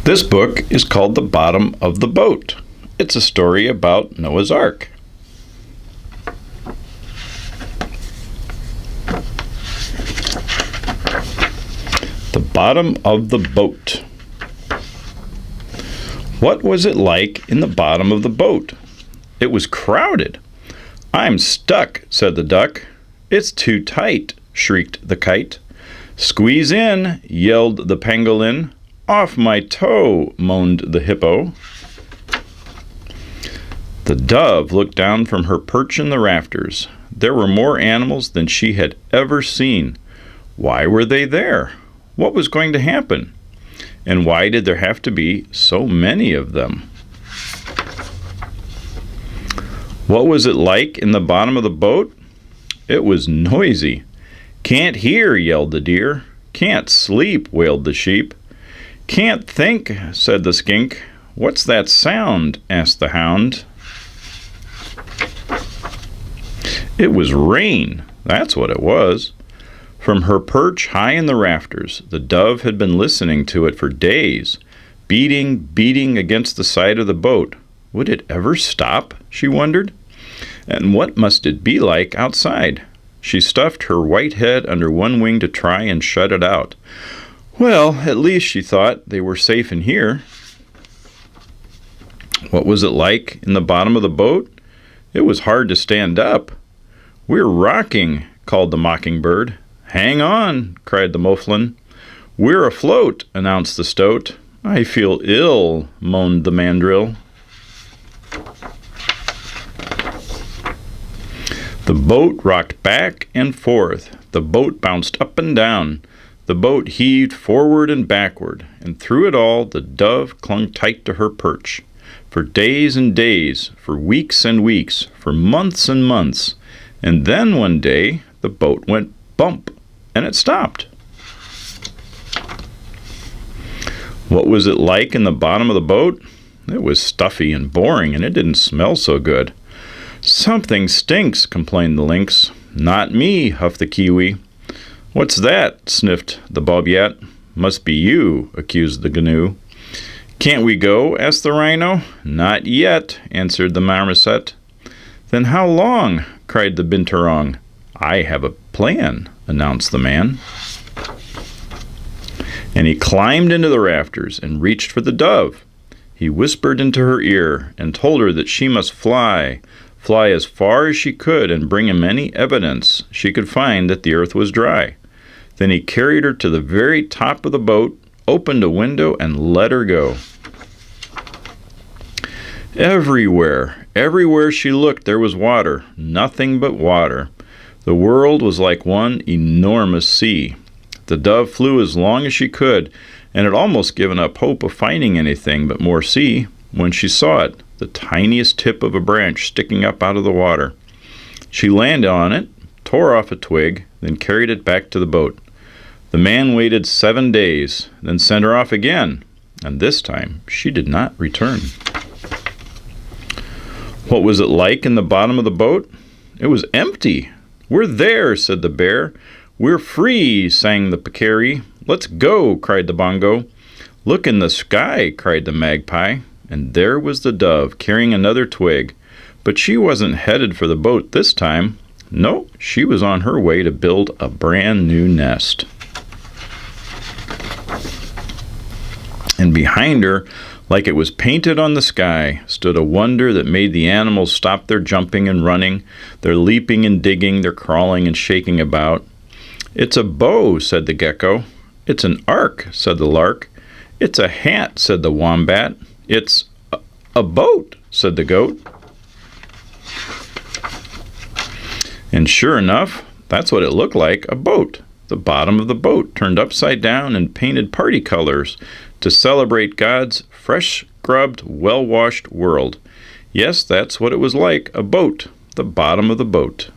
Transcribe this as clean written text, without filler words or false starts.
This book is called The Bottom of the Boat. It's a story about Noah's Ark. The bottom of the boat. What was it like in the bottom of the boat? It was crowded. "I'm stuck," said the duck. "It's too tight," shrieked the kite. "Squeeze in," yelled the pangolin. "Off my toe," moaned the hippo. The dove looked down from her perch in the rafters. There were more animals than she had ever seen. Why were they there? What was going to happen? And why did there have to be so many of them? What was it like in the bottom of the boat? It was noisy. "Can't hear," yelled the deer. "Can't sleep," wailed the sheep. "Can't think," said the skink. "What's that sound?" asked the hound. It was rain. That's what it was. From her perch high in the rafters, the dove had been listening to it for days, beating against the side of the boat. Would it ever stop, she wondered? And what must it be like outside? She stuffed her white head under one wing to try and shut it out. Well, at least, she thought, they were safe in here. What was it like in the bottom of the boat? It was hard to stand up. "We're rocking," called the mockingbird. "Hang on," cried the moflin. "We're afloat," announced the stoat. "I feel ill," moaned the mandrill. The boat rocked back and forth. The boat bounced up and down. The boat heaved forward and backward, and through it all the dove clung tight to her perch. For days and days, for weeks and weeks, for months and months. And then one day the boat went bump, and it stopped. What was it like in the bottom of the boat? It was stuffy and boring, and it didn't smell so good. "Something stinks," complained the lynx. "Not me," huffed the kiwi. "What's that?" sniffed the bobcat. "Must be you," accused the gnu. "Can't we go?" asked the rhino. "Not yet," answered the marmoset. "Then how long?" cried the binturong. "I have a plan," announced the man. And he climbed into the rafters and reached for the dove. He whispered into her ear and told her that she must fly as far as she could and bring him any evidence she could find that the earth was dry. Then he carried her to the very top of the boat, opened a window, and let her go. Everywhere she looked there was water, nothing but water. The world was like one enormous sea. The dove flew as long as she could, and had almost given up hope of finding anything but more sea, when she saw it, the tiniest tip of a branch sticking up out of the water. She landed on it, tore off a twig, then carried it back to the boat. The man waited 7 days, then sent her off again, and this time she did not return. What was it like in the bottom of the boat? It was empty. "We're there," said the bear. "We're free," sang the peccary. "Let's go," cried the bongo. "Look in the sky," cried the magpie. And there was the dove carrying another twig. But she wasn't headed for the boat this time. No, she was on her way to build a brand new nest. And behind her, like it was painted on the sky, stood a wonder that made the animals stop their jumping and running, their leaping and digging, their crawling and shaking about. "It's a bow," said the gecko. "It's an ark," said the lark. "It's a hat," said the wombat. "It's a boat," said the goat. And sure enough, that's what it looked like, a boat. The bottom of the boat turned upside down and painted party colors to celebrate God's fresh-scrubbed, well-washed world. Yes, that's what it was like, a boat, the bottom of the boat.